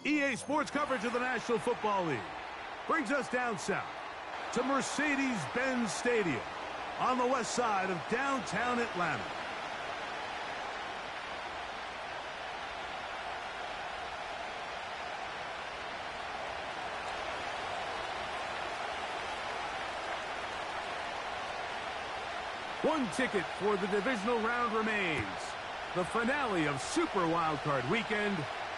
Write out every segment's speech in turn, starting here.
EA Sports coverage of the National Football League brings us down south to Mercedes-Benz Stadium on the west side of downtown Atlanta. One ticket for the divisional round remains. The finale of Super Wildcard Weekend.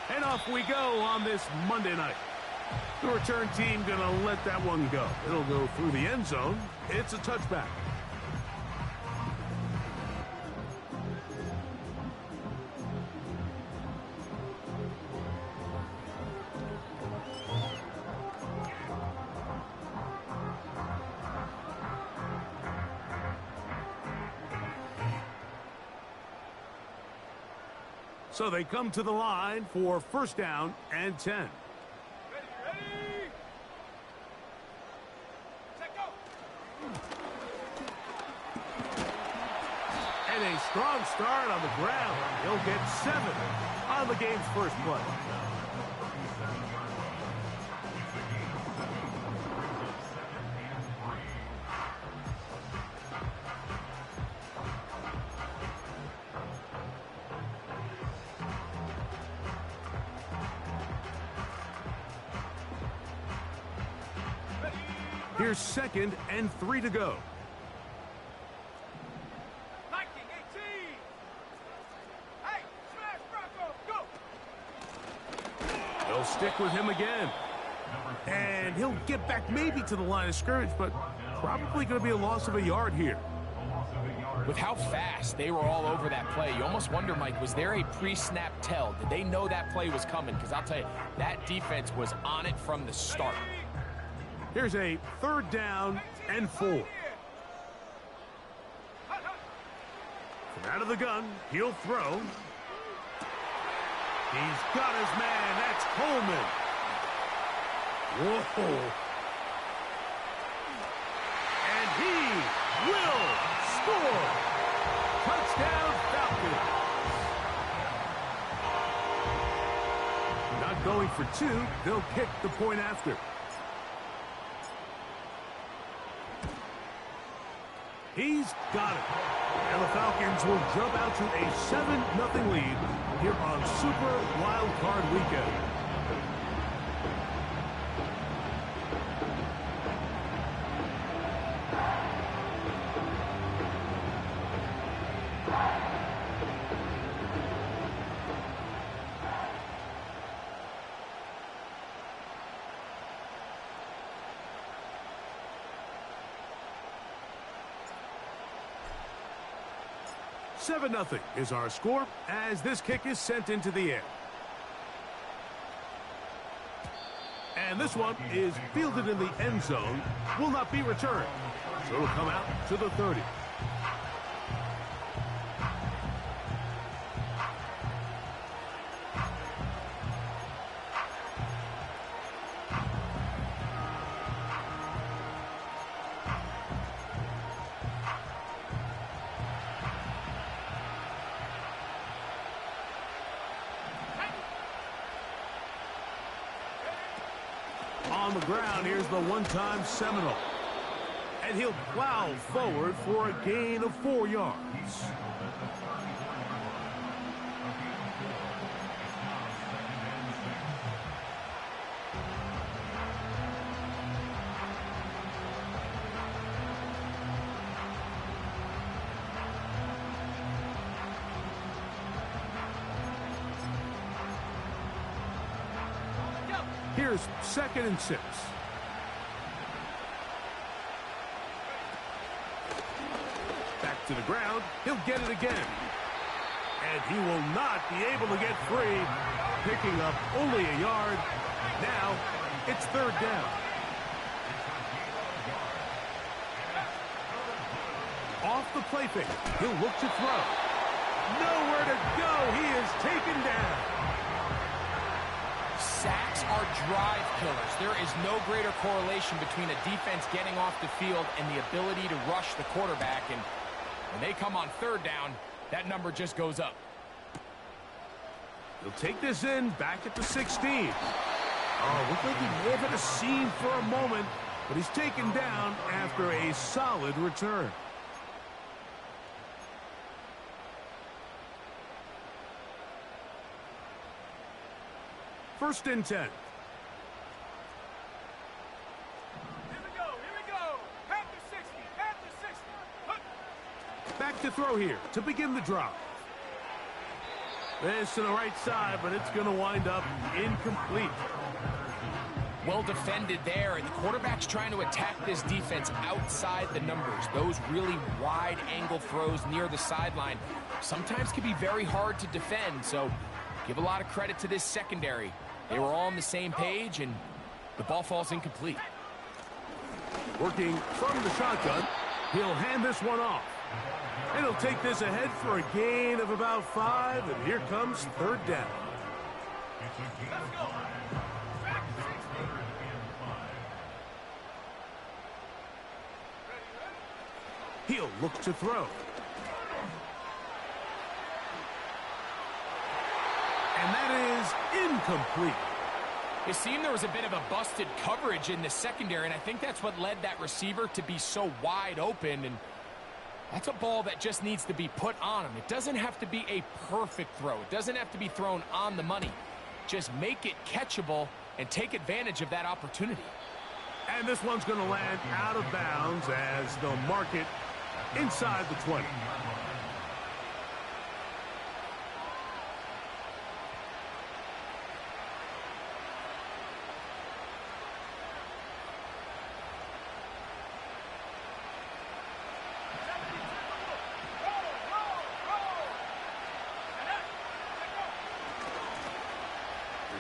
And off we go on this Monday night. The return team gonna let that one go. It'll go through the end zone. It's a touchback. So they come to the line for first down and 10. Ready. Set, go. And a strong start on the ground. He'll get 7 on the game's first play. Here's 2nd and 3 to go. 19-18. Hey, smash Bronco, go. They'll stick with him again. And he'll get back maybe to the line of scrimmage, but probably going to be a loss of a yard here. With how fast they were all over that play, you almost wonder, Mike, was there a pre-snap tell? Did they know that play was coming? Because I'll tell you, that defense was on it from the start. Here's a 3rd down and 4. From out of the gun, he'll throw. He's got his man. That's Coleman. Whoa. And he will score. Touchdown, Falcons. Not going for 2. They'll kick the point after. He's got it. And the Falcons will jump out to a 7-0 lead here on Super Wildcard Weekend. Seven 0 is our score as this kick is sent into the air. And this one is fielded in the end zone, will not be returned. So it'll come out to the 30. On the ground, here's the one-time Seminole. And he'll plow forward for a gain of 4 yards. Here's 2nd and 6. Back to the ground. He'll get it again. And he will not be able to get free. Picking up only a yard. Now it's 3rd down. Off the play fake. He'll look to throw. Nowhere to go. He is taken down. Sacks are drive killers. There is no greater correlation between a defense getting off the field and the ability to rush the quarterback. And when they come on 3rd down, that number just goes up. He'll take this in back at the 16. Oh, looked like he may have hit a seam for a moment, but he's taken down after a solid return. First and 10. Here we go. At the 60, at the 60. Look. Back to throw here to begin the drop. This to the right side, but it's going to wind up incomplete. Well defended there, and the quarterback's trying to attack this defense outside the numbers. Those really wide angle throws near the sideline sometimes can be very hard to defend, so give a lot of credit to this secondary. They were all on the same page, and the ball falls incomplete. Working from the shotgun, he'll hand this one off. And he'll take this ahead for a gain of about 5, and here comes third down. Let's go. Back to 60. He'll look to throw. And that is incomplete. It seemed there was a bit of a busted coverage in the secondary, and I think that's what led that receiver to be so wide open, and that's a ball that just needs to be put on him. It doesn't have to be a perfect throw. It doesn't have to be thrown on the money. Just make it catchable and take advantage of that opportunity. And this one's going to land out of bounds as they'll mark it inside the 20.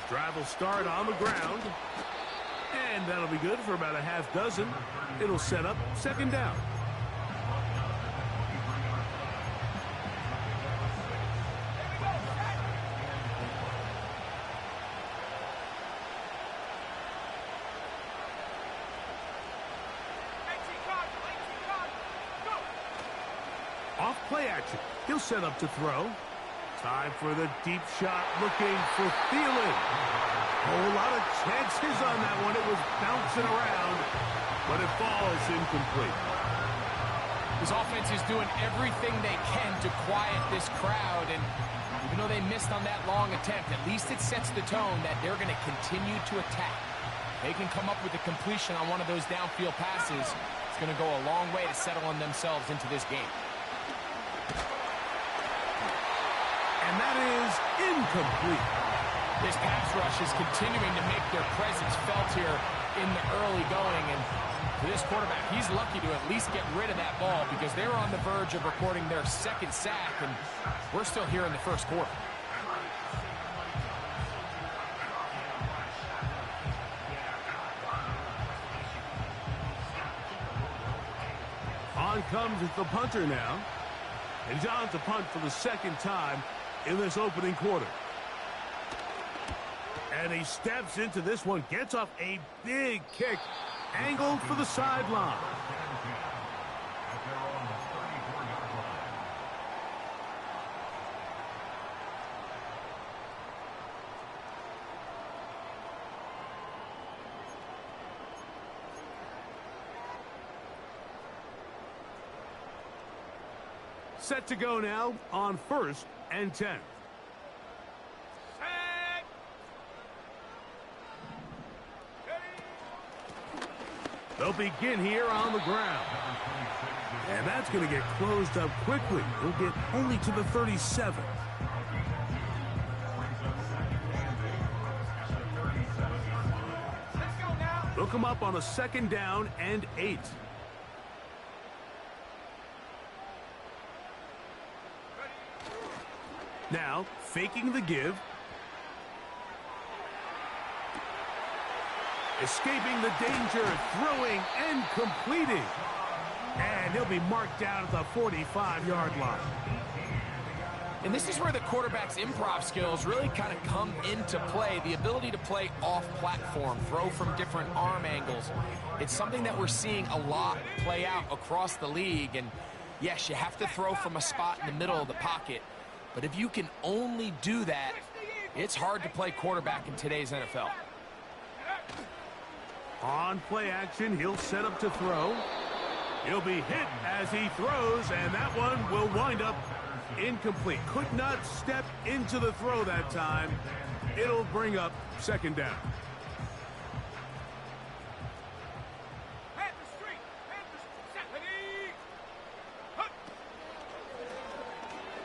Drive will start on the ground. And that'll be good for about a half dozen. It'll set up second down. Off play action. He'll set up to throw. Time for the deep shot, looking for Thielen. Whole lot of chances on that one. It was bouncing around, but it falls incomplete. This offense is doing everything they can to quiet this crowd, and even though they missed on that long attempt, at least it sets the tone that they're going to continue to attack. They can come up with a completion on one of those downfield passes. It's going to go a long way to settle on themselves into this game. And that is incomplete. This pass rush is continuing to make their presence felt here in the early going. And for this quarterback, he's lucky to at least get rid of that ball because they were on the verge of recording their second sack, and we're still here in the first quarter. On comes the punter now. And John's a punt for the second time in this opening quarter. And he steps into this one, gets off a big kick, angled for the sideline. Set to go now on 1st and 10. They'll begin here on the ground. And that's going to get closed up quickly. He'll get only to the 37. They'll come up on a 2nd down and 8. Now, faking the give. Escaping the danger, throwing and completing. And he'll be marked down at the 45-yard line. And this is where the quarterback's improv skills really kind of come into play. The ability to play off-platform, throw from different arm angles. It's something that we're seeing a lot play out across the league. And yes, you have to throw from a spot in the middle of the pocket. But if you can only do that It's hard to play quarterback in today's NFL. On play action, he'll set up to throw. He'll be hit as he throws, and that one will wind up incomplete. Could not step into the throw that time. It'll bring up second down.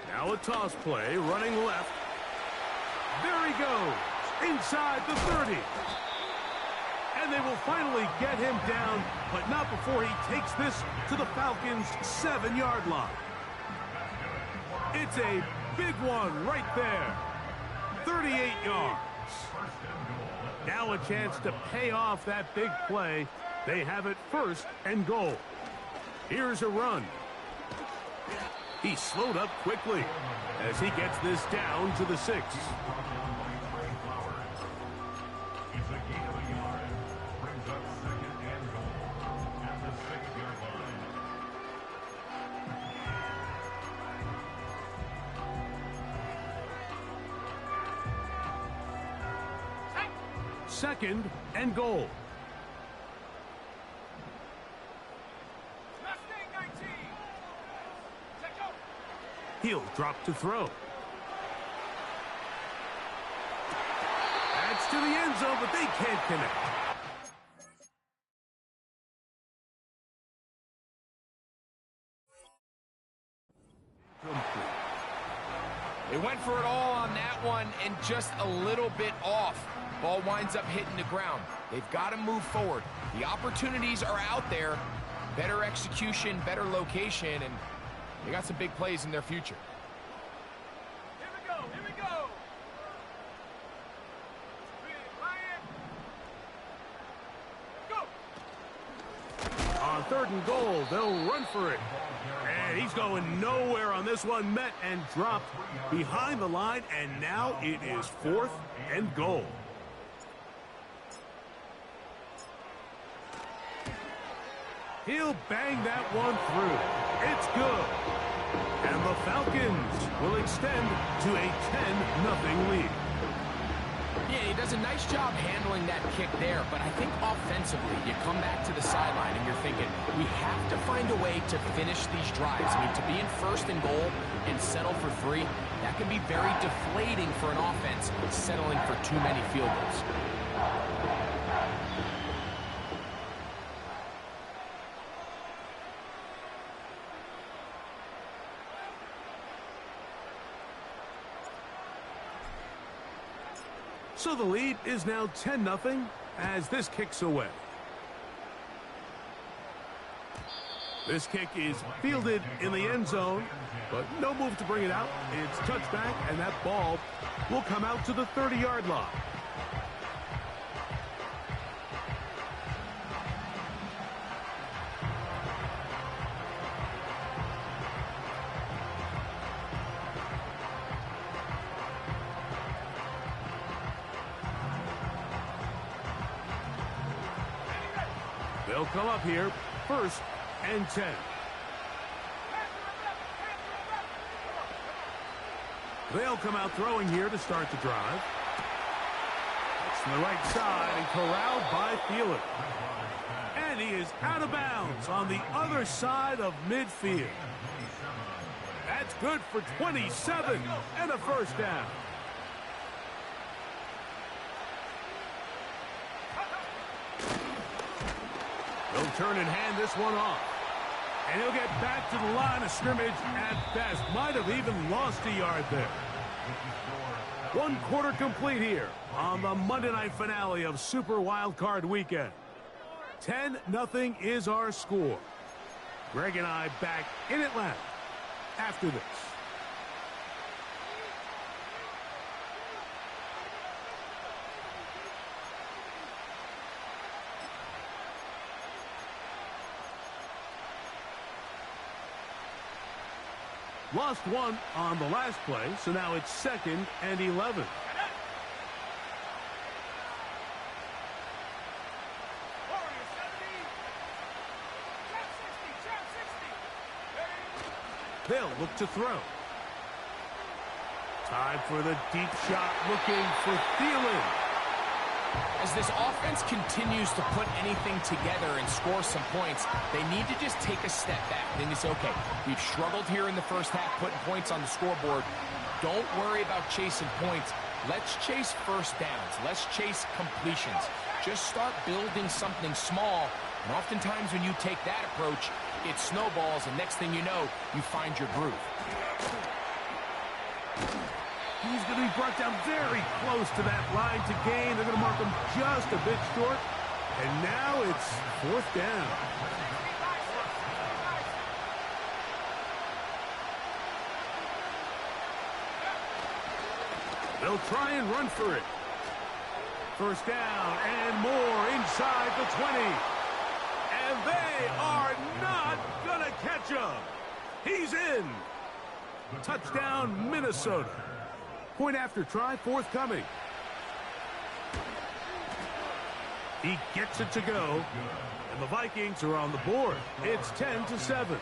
Now a toss play, running left. There he goes, inside the 30. And they will finally get him down, but not before he takes this to the Falcons' 7-yard line. It's a big one right there. 38 yards. Now a chance to pay off that big play. They have it 1st and goal. Here's a run. He slowed up quickly as he gets this down to the 6. Second and goal. He'll drop to throw. That's to the end zone, but they can't connect. They went for it all on that one and just a little bit off. Ball winds up hitting the ground. They've got to move forward. The opportunities are out there. Better execution, better location, and they got some big plays in their future. Here we go, here we go. Go. On 3rd and goal, they'll run for it. And he's going nowhere on this one. Met and dropped behind the line, and now it is 4th and goal. He'll bang that one through. It's good. And the Falcons will extend to a 10-0 lead. Yeah, he does a nice job handling that kick there, but I think offensively, you come back to the sideline and you're thinking, we have to find a way to finish these drives. I mean, to be in 1st and goal and settle for 3, that can be very deflating for an offense settling for too many field goals. So the lead is now 10-0 as this kicks away. This kick is fielded in the end zone, but no move to bring it out. It's touchback, and that ball will come out to the 30-yard line. They'll come up here, 1st and 10. They'll come out throwing here to start the drive. It's to the right side and corralled by Thielen. And he is out of bounds on the other side of midfield. That's good for 27 and a 1st down. He'll turn and hand this one off. And he'll get back to the line of scrimmage at best. Might have even lost a yard there. 1 quarter complete here on the Monday night finale of Super Wildcard Weekend. 10-0 is our score. Greg and I back in Atlanta after this. Lost 1 on the last play, so now it's 2nd and 11. Hey. They'll look to throw. Time for the deep shot, looking for Thielen. As this offense continues to put anything together and score some points, they need to just take a step back. Then you say, okay, we've struggled here in the first half putting points on the scoreboard. Don't worry about chasing points. Let's chase first downs. Let's chase completions. Just start building something small. And oftentimes when you take that approach, it snowballs, and next thing you know, you find your groove. He's going to be brought down very close to that line to gain. They're going to mark him just a bit short. And now it's fourth down. They'll try and run for it. First down and more inside the 20. And they are not going to catch him. He's in. Touchdown, Minnesota. Point after try forthcoming. He gets it to go. And the Vikings are on the board. It's 10-7.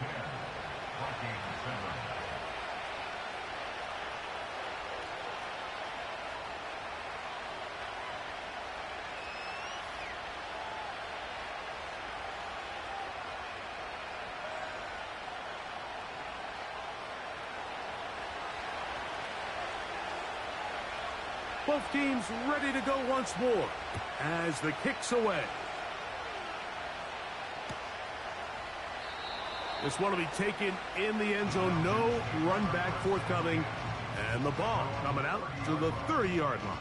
Both teams ready to go once more as the kick's away. This one will be taken in the end zone. No run back forthcoming. And the ball coming out to the 30-yard line.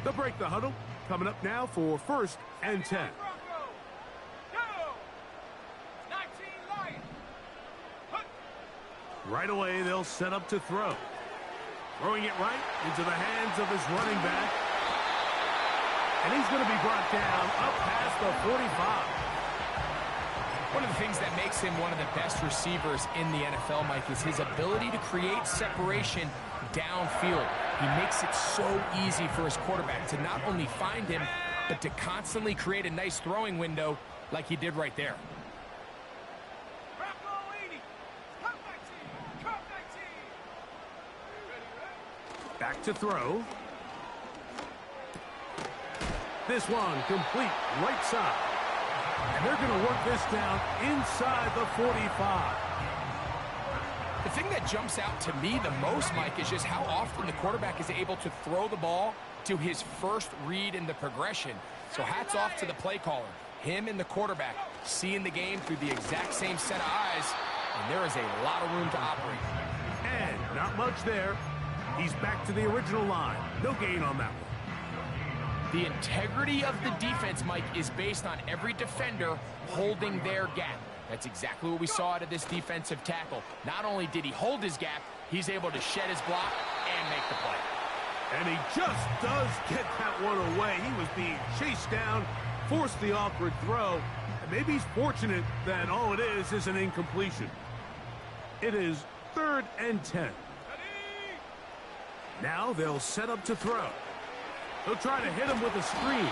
They'll break the huddle. Coming up now for first and 10. Right away, they'll set up to throw. Throwing it right into the hands of his running back. And he's going to be brought down up past the 45. One of the things that makes him one of the best receivers in the NFL, Mike, is his ability to create separation downfield. He makes it so easy for his quarterback to not only find him, but to constantly create a nice throwing window like he did right there. Back to throw. This one complete right side. And they're going to work this down inside the 45. The thing that jumps out to me the most, Mike, is just how often the quarterback is able to throw the ball to his first read in the progression. So hats off to the play caller. Him and the quarterback seeing the game through the exact same set of eyes, and there is a lot of room to operate. And not much there. He's back to the original line. No gain on that one. The integrity of the defense, Mike, is based on every defender holding their gap. That's exactly what we saw out of this defensive tackle. Not only did he hold his gap, he's able to shed his block and make the play. And he just does get that one away. He was being chased down, forced the awkward throw, and maybe he's fortunate that all it is an incompletion. It is 3rd and 10. Now they'll set up to throw. They'll try to hit him with a screen.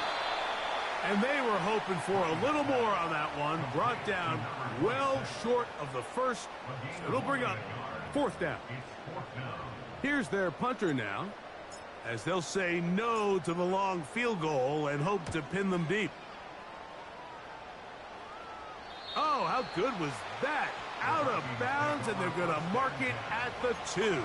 And they were hoping for a little more on that one. Brought down well short of the first. So it'll bring up 4th down. Here's their punter now, as they'll say no to the long field goal and hope to pin them deep. Oh, how good was that? Out of bounds, and they're going to mark it at the 2.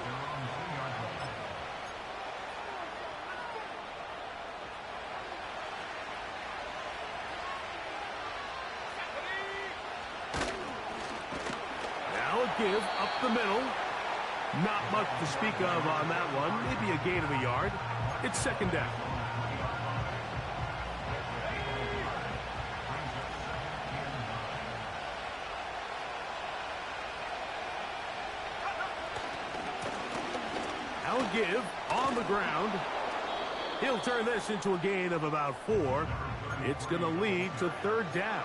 Give up the middle. Not much to speak of on that one. Maybe a gain of a yard. It's 2nd down. I'll give on the ground. He'll turn this into a gain of about 4. It's going to lead to 3rd down.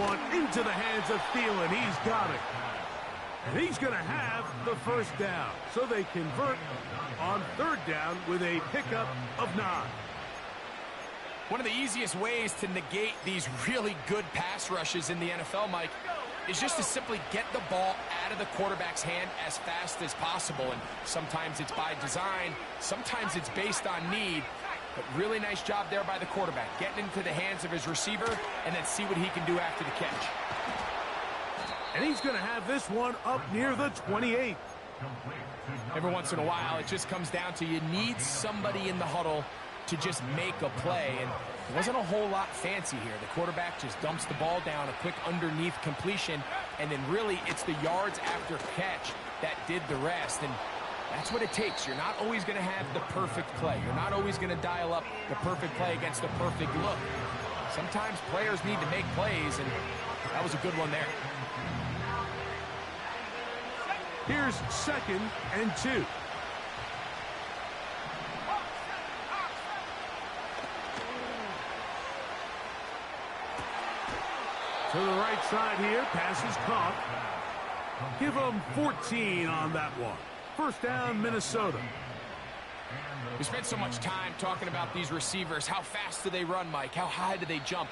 one into the hands of Thielen. He's got it. And he's going to have the first down. So they convert on third down with a pickup of 9. One of the easiest ways to negate these really good pass rushes in the NFL, Mike, is just to simply get the ball out of the quarterback's hand as fast as possible. And sometimes it's by design, sometimes it's based on need. But really nice job there by the quarterback, getting into the hands of his receiver and then see what he can do after the catch. And he's going to have this one up near the 28. Every once in a while, it just comes down to you need somebody in the huddle to just make a play. And it wasn't a whole lot fancy here. The quarterback just dumps the ball down, a quick underneath completion, and then really it's the yards after catch that did the rest. And that's what it takes. You're not always going to have the perfect play. You're not always going to dial up the perfect play against the perfect look. Sometimes players need to make plays, and that was a good one there. Here's 2nd and 2. To the right side here, pass is caught. Give them 14 on that one. First down, Minnesota. We spent so much time talking about these receivers. How fast do they run, Mike? How high do they jump?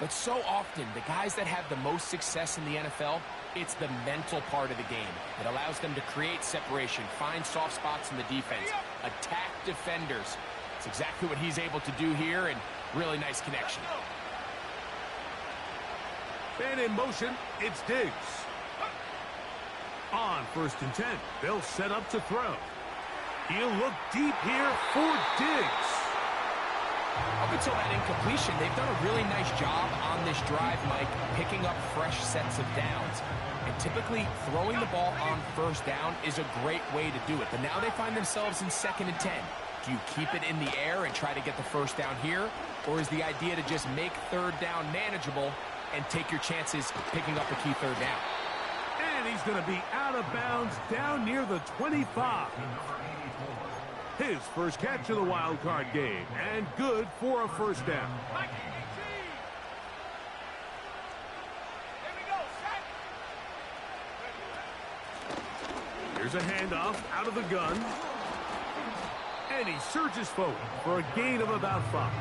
But so often, the guys that have the most success in the NFL, it's the mental part of the game. It allows them to create separation, find soft spots in the defense, attack defenders. It's exactly what he's able to do here, and really nice connection. And in motion, it's Diggs. On 1st and 10, they'll set up to throw. He'll look deep here for Diggs. Up until that incompletion, they've done a really nice job on this drive, Mike, picking up fresh sets of downs. And typically, throwing the ball on 1st down is a great way to do it. But now they find themselves in 2nd and 10. Do you keep it in the air and try to get the 1st down here? Or is the idea to just make 3rd down manageable and take your chances picking up the key 3rd down? And he's going to be out of bounds down near the 25. His first catch of the wild card game, and good for a 1st down. Here's a handoff out of the gun. And he surges forward for a gain of about 5.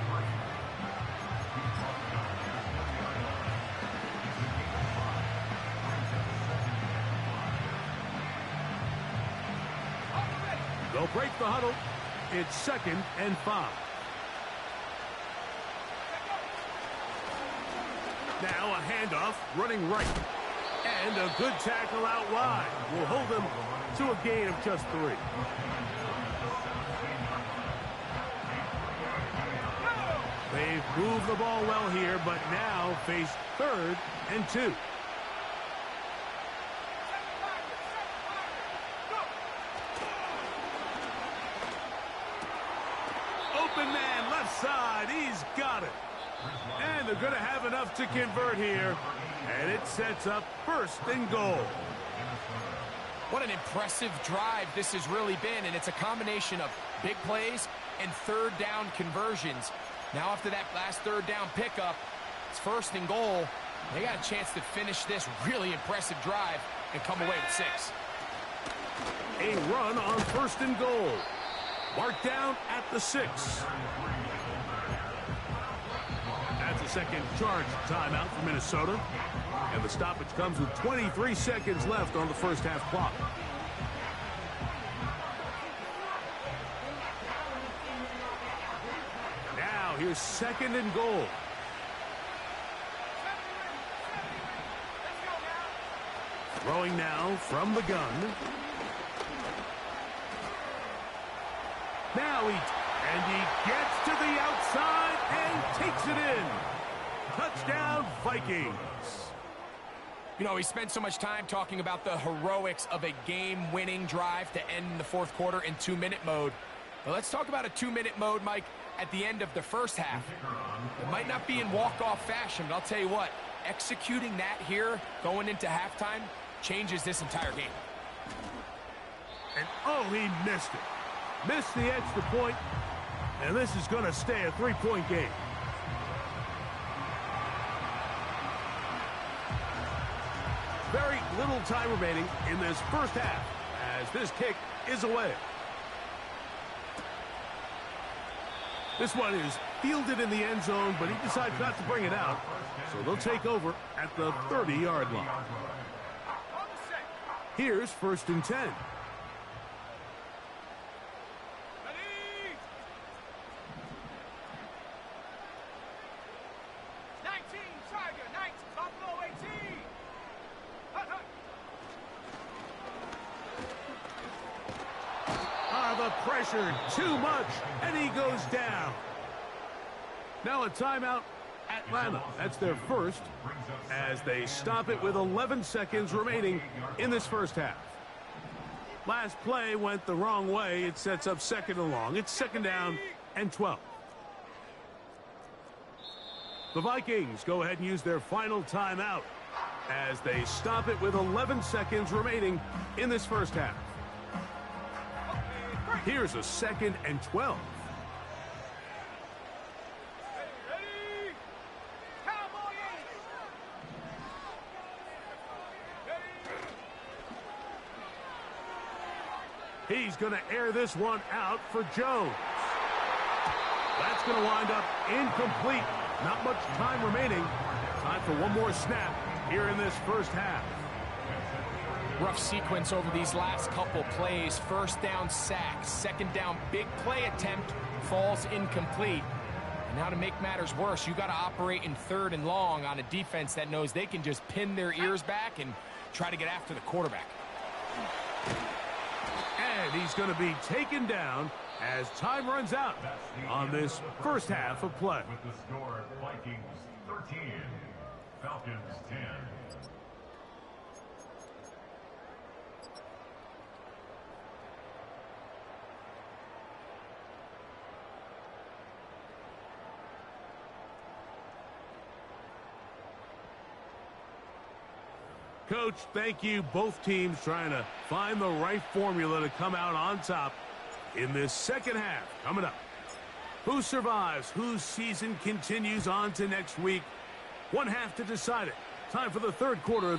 They'll break the huddle. It's 2nd and 5. Now a handoff running right. And a good tackle out wide will hold them to a gain of just 3. They've moved the ball well here, but now face 3rd and 2. Open man, left side. He's got it. And they're going to have enough to convert here. And it sets up 1st and goal. What an impressive drive this has really been. And it's a combination of big plays and 3rd down conversions. Now after that last 3rd down pickup, it's 1st and goal. They got a chance to finish this really impressive drive and come away with 6. A run on 1st and goal. Marked down at the 6. That's a second charge timeout for Minnesota. And the stoppage comes with 23 seconds left on the 1st half clock. Now here's 2nd and goal. Throwing now from the gun. Now he gets to the outside and takes it in. Touchdown, Vikings. You know, we spent so much time talking about the heroics of a game-winning drive to end the 4th quarter in 2-minute mode. But let's talk about a 2-minute mode, Mike, at the end of the 1st half. It might not be in walk-off fashion, but I'll tell you what, executing that here going into halftime changes this entire game. And oh, he missed it. Missed the extra point, and this is going to stay a 3-point game. little time remaining in this first half as this kick is away. This one is fielded in the end zone, but he decides not to bring it out. So they'll take over at the 30-yard line. Here's 1st and 10. The pressure too much, and he goes down. Now a timeout, Atlanta. That's their first, as they stop it with 11 seconds remaining in this first half. Last play went the wrong way. It sets up 2nd and long. It's 2nd down and 12. The Vikings go ahead and use their final timeout as they stop it with 11 seconds remaining in this first half. Here's a 2nd and 12. He's going to air this one out for Jones. That's going to wind up incomplete. Not much time remaining. Time for one more snap here in this first half. Rough sequence over these last couple plays. 1st down sack, 2nd down big play attempt falls incomplete. And now to make matters worse, you got to operate in 3rd and long on a defense that knows they can just pin their ears back and try to get after the quarterback. And he's going to be taken down as time runs out on this first half of play. With the score, Vikings 13, Falcons 10. Coach, thank you. Both teams trying to find the right formula to come out on top in this second half. Coming up, who survives, whose season continues on to next week? One half to decide it. Time for the third quarter of